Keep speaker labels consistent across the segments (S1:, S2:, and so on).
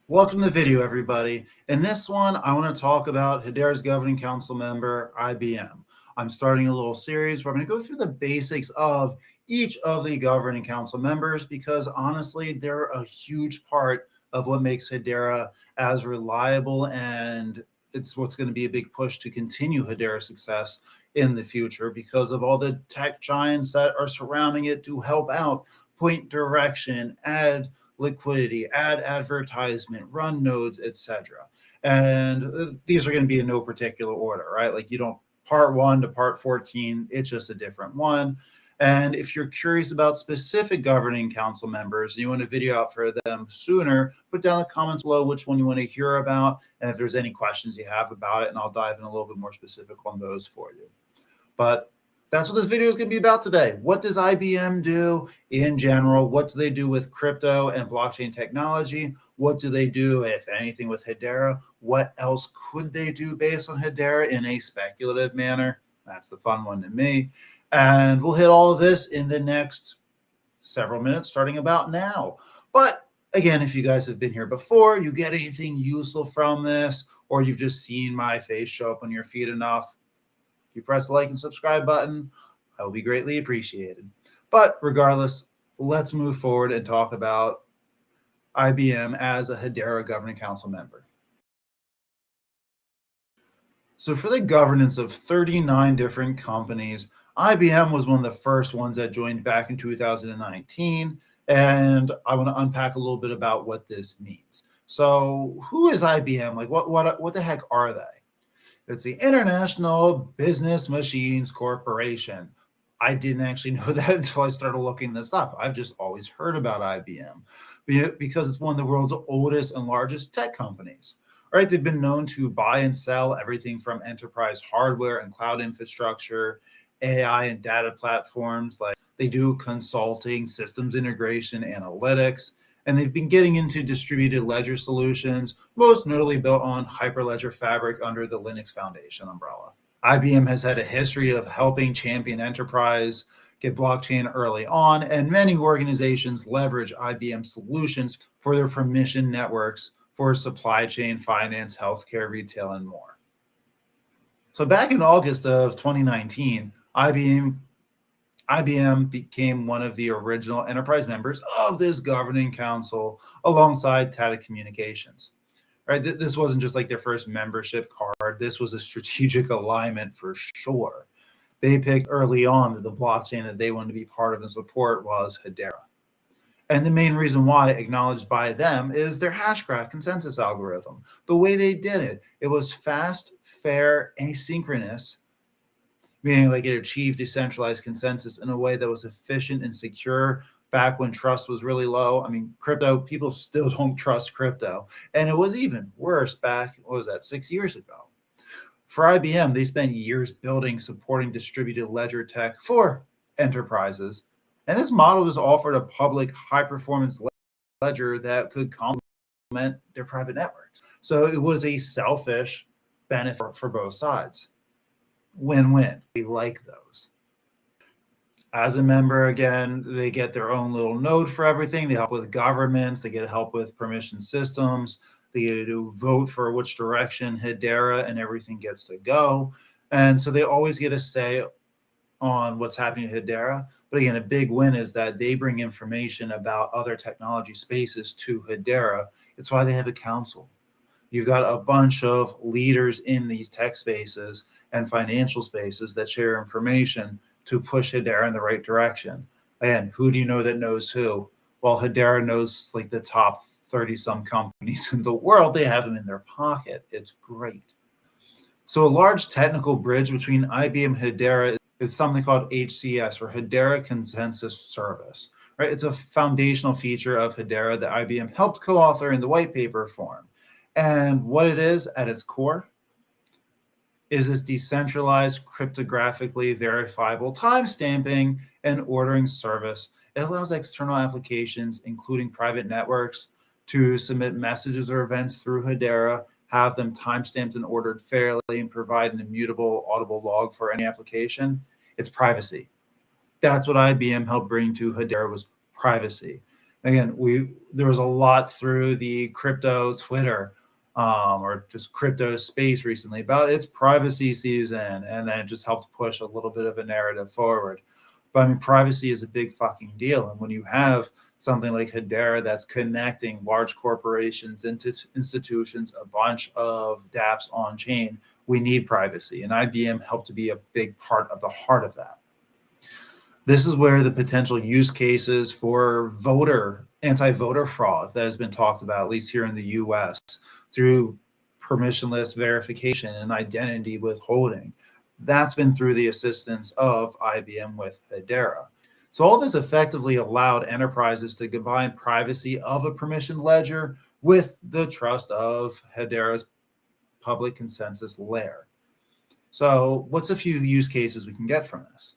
S1: Welcome to the video, everybody. In this one, I want to talk about Hedera's Governing Council member, IBM. I'm starting a little series where I'm going to go through the basics of each of the Governing Council members because honestly, they're a huge part of what makes Hedera as reliable, and it's what's going to be a big push to continue Hedera's success in the future because of all the tech giants that are surrounding it to help out, point direction, add liquidity, add advertisement, run nodes, etc. And these are going to be in no particular order, right? Like you don't part 1 to part 14, it's just a different one. And if you're curious about specific governing council members and you want a video out for them sooner, put down in the comments below which one you want to hear about and if there's any questions you have about it, and I'll dive in a little bit more specific on those for you. But that's what this video is going to be about today. What does IBM do in general? What do they do with crypto and blockchain technology? What do they do, if anything, with Hedera? What else could they do based on Hedera in a speculative manner? That's the fun one to me. And we'll hit all of this in the next several minutes, starting about now. But again, if you guys have been here before, you get anything useful from this, or you've just seen my face show up on your feed enough, you press the like and subscribe button, I will be greatly appreciated. But regardless, let's move forward and talk about IBM as a Hedera Governing Council member. So for the governance of 39 different companies, IBM was one of the first ones that joined back in 2019. And I want to unpack a little bit about what this means. So who is IBM? Like what the heck are they? It's the International Business Machines Corporation. I didn't actually know that until I started looking this up. I've just always heard about IBM because it's one of the world's oldest and largest tech companies. Right? They've been known to buy and sell everything from enterprise hardware and cloud infrastructure, AI and data platforms. Like they do consulting, systems integration, analytics. And they've been getting into distributed ledger solutions, most notably built on Hyperledger Fabric under the Linux Foundation umbrella. IBM has had a history of helping champion enterprise get blockchain early on, and many organizations leverage IBM solutions for their permission networks for supply chain, finance, healthcare, retail, and more. So back in August of 2019, IBM became one of the original enterprise members of this governing council alongside Tata Communications. Right? This wasn't just like their first membership card. This was a strategic alignment for sure. They picked early on that the blockchain that they wanted to be part of and support was Hedera. And the main reason why, acknowledged by them, is their hashgraph consensus algorithm. The way they did it, it was fast, fair, asynchronous, meaning like it achieved decentralized consensus in a way that was efficient and secure back when trust was really low. I mean, crypto, people still don't trust crypto. And it was even worse back, what was that, 6 years ago. For IBM, they spent years building, supporting distributed ledger tech for enterprises. And this model just offered a public high-performance ledger that could complement their private networks. So it was a selfish benefit for both sides. Win-win. We like those. As a member, again, they get their own little node for everything. They help with governments. They get help with permission systems. They get to vote for which direction Hedera and everything gets to go. And so they always get a say on what's happening to Hedera. But again, a big win is that they bring information about other technology spaces to Hedera. It's why they have a council. You've got a bunch of leaders in these tech spaces and financial spaces that share information to push Hedera in the right direction. And who do you know that knows who? Well, Hedera knows like the top 30-some companies in the world. They have them in their pocket. It's great. So a large technical bridge between IBM and Hedera is something called HCS, or Hedera Consensus Service. Right? It's a foundational feature of Hedera that IBM helped co-author in the white paper form. And what it is at its core is this decentralized, cryptographically verifiable timestamping and ordering service. It allows external applications, including private networks, to submit messages or events through Hedera, have them timestamped and ordered fairly, and provide an immutable audible log for any application. It's privacy. That's what IBM helped bring to Hedera, was privacy. Again, there was a lot through the crypto Twitter or just crypto space recently about its privacy season, and then it just helped push a little bit of a narrative forward. But I mean, privacy is a big fucking deal, and when you have something like Hedera that's connecting large corporations into institutions, a bunch of dApps on chain, we need privacy, and IBM helped to be a big part of the heart of that. This is where the potential use cases for anti-voter fraud that has been talked about, at least here in the US, through permissionless verification and identity withholding. That's been through the assistance of IBM with Hedera. So all this effectively allowed enterprises to combine privacy of a permissioned ledger with the trust of Hedera's public consensus layer. So what's a few use cases we can get from this?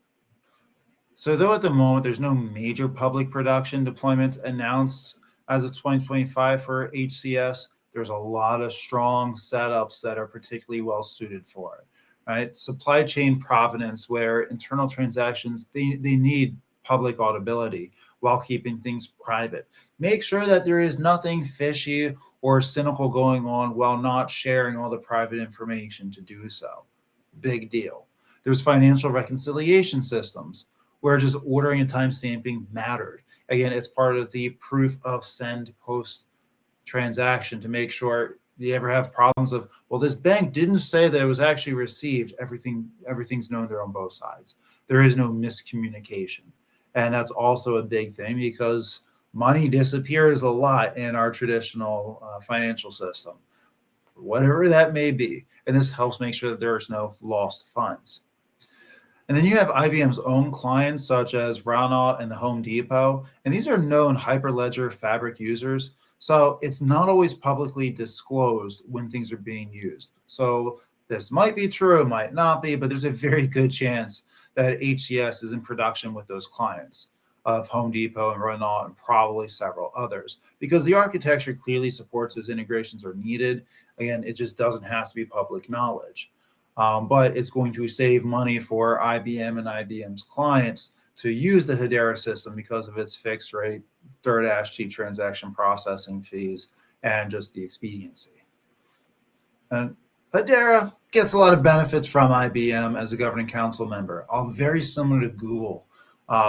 S1: So though at the moment there's no major public production deployments announced as of 2025 for HCS, there's a lot of strong setups that are particularly well suited for it, right? Supply chain provenance, where internal transactions, they need public audibility while keeping things private. Make sure that there is nothing fishy or cynical going on while not sharing all the private information to do so. Big deal. There's financial reconciliation systems where just ordering and timestamping mattered. Again, it's part of the proof of send post transaction to make sure you ever have problems of, well, this bank didn't say that it was actually received. Everything's known there on both sides. There is no miscommunication. And that's also a big thing because money disappears a lot in our traditional financial system, whatever that may be. And this helps make sure that there's no lost funds. And then you have IBM's own clients, such as Renault and the Home Depot. And these are known Hyperledger Fabric users. So it's not always publicly disclosed when things are being used. So this might be true, might not be, but there's a very good chance that HCS is in production with those clients of Home Depot and Renault and probably several others, because the architecture clearly supports those integrations are needed. Again, it just doesn't have to be public knowledge. But it's going to save money for IBM and IBM's clients to use the Hedera system because of its fixed rate, DoorDash cheap transaction processing fees, and just the expediency. And Hedera gets a lot of benefits from IBM as a governing council member, all very similar to Google,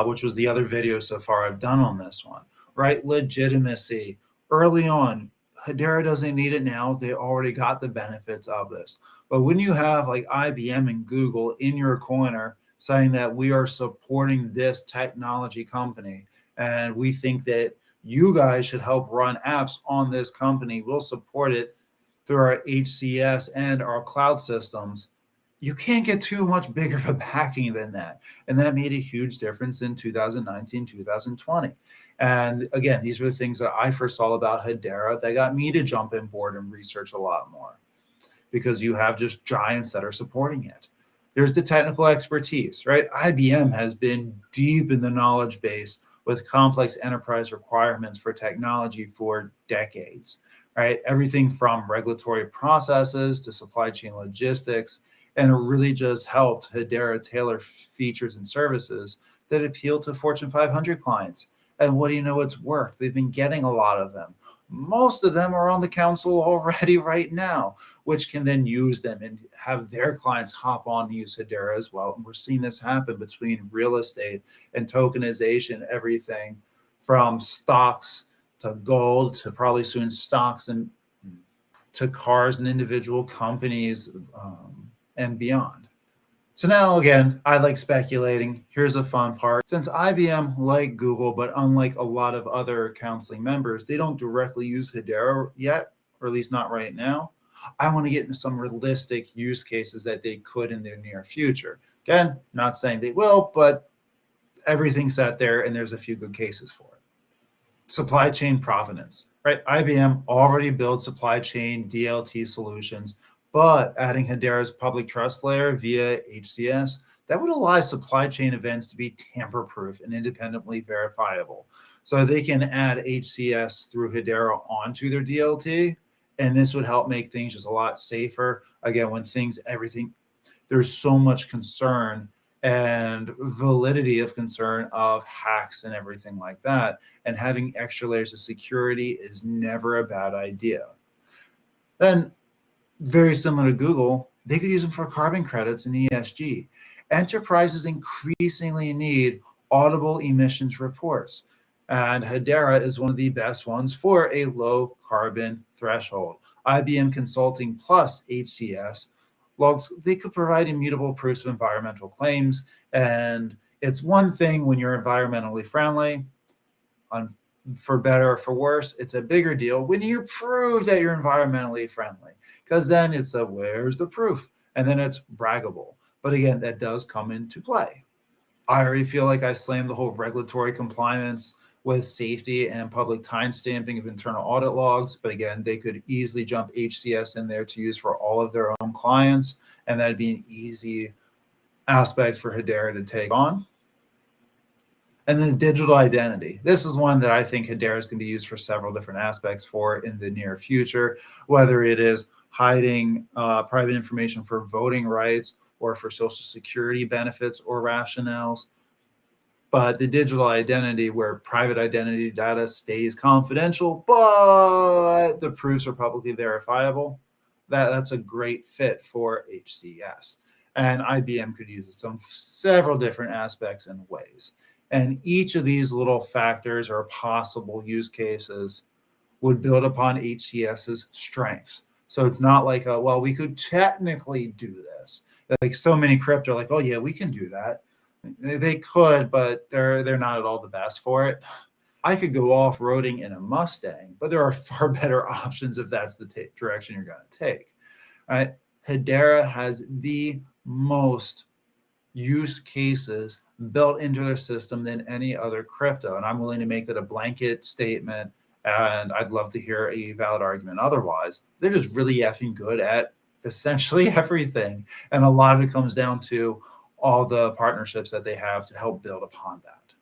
S1: which was the other video so far I've done on this one, right? Legitimacy. Early on, Hedera doesn't need it now. They already got the benefits of this. But when you have like IBM and Google in your corner saying that we are supporting this technology company and we think that you guys should help run apps on this company, we'll support it through our HCS and our cloud systems, you can't get too much bigger of a backing than that. And that made a huge difference in 2019, 2020. And again, these are the things that I first saw about Hedera that got me to jump in board and research a lot more, because you have just giants that are supporting it. There's the technical expertise, right? IBM has been deep in the knowledge base with complex enterprise requirements for technology for decades, right? Everything from regulatory processes to supply chain logistics. And it really just helped Hedera tailor features and services that appeal to Fortune 500 clients. And what do you know, it's worked. They've been getting a lot of them. Most of them are on the council already right now, which can then use them and have their clients hop on and use Hedera as well. And we're seeing this happen between real estate and tokenization, everything from stocks to gold to probably soon stocks and to cars and individual companies and beyond. So now, again, I like speculating. Here's a fun part. Since IBM, like Google, but unlike a lot of other counseling members, they don't directly use Hedera yet, or at least not right now. I want to get into some realistic use cases that they could in their near future. Again, not saying they will, but everything's set there and there's a few good cases for it. Supply chain provenance, right? IBM already builds supply chain DLT solutions, but adding Hedera's public trust layer via HCS, that would allow supply chain events to be tamper-proof and independently verifiable. So they can add HCS through Hedera onto their DLT, and this would help make things just a lot safer. Again, when everything, there's so much concern and validity of concern of hacks and everything like that. And having extra layers of security is never a bad idea. Then, very similar to Google, they could use them for carbon credits and ESG. Enterprises increasingly need audible emissions reports, and Hedera is one of the best ones for a low carbon threshold. IBM Consulting plus HCS logs, they could provide immutable proofs of environmental claims, and it's one thing when you're environmentally friendly. For better or for worse, it's a bigger deal when you prove that you're environmentally friendly, because then it's a where's the proof, and then it's braggable. But again, that does come into play. I already feel like I slammed the whole regulatory compliance with safety and public time stamping of internal audit logs. But again, they could easily jump HCS in there to use for all of their own clients, and that'd be an easy aspect for Hedera to take on. And then digital identity. This is one that I think Hedera is going to be used for several different aspects for in the near future, whether it is hiding private information for voting rights or for social security benefits or rationales. But the digital identity, where private identity data stays confidential, but the proofs are publicly verifiable, that's a great fit for HCS. And IBM could use it in several different aspects and ways. And each of these little factors or possible use cases would build upon HCS's strengths. So it's not like, well, we could technically do this. Like so many crypto are like, oh yeah, we can do that. They could, but they're not at all the best for it. I could go off-roading in a Mustang, but there are far better options if that's the direction you're going to take. All right? Hedera has the most use cases built into their system than any other crypto. And I'm willing to make that a blanket statement, and I'd love to hear a valid argument otherwise. They're just really effing good at essentially everything. And a lot of it comes down to all the partnerships that they have to help build upon that.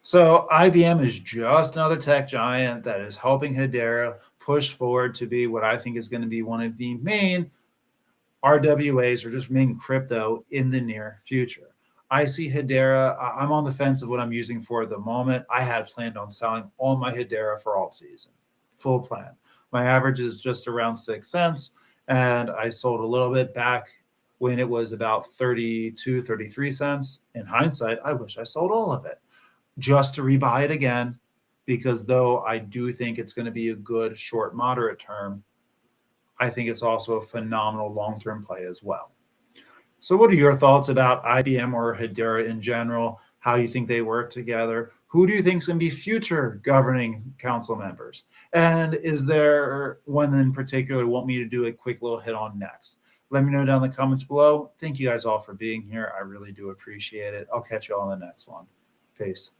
S1: So IBM is just another tech giant that is helping Hedera push forward to be what I think is going to be one of the main RWAs, or just main crypto, in the near future. I see Hedera, I'm on the fence of what I'm using for at the moment. I had planned on selling all my Hedera for alt season, full plan. My average is just around 6 cents, and I sold a little bit back when it was about 32, 33 cents. In hindsight, I wish I sold all of it just to rebuy it again, because though I do think it's going to be a good short, moderate term, I think it's also a phenomenal long-term play as well. So what are your thoughts about IBM or Hedera in general? How you think they work together? Who do you think is going to be future governing council members? And is there one in particular you want me to do a quick little hit on next? Let me know down in the comments below. Thank you guys all for being here. I really do appreciate it. I'll catch you all in the next one. Peace.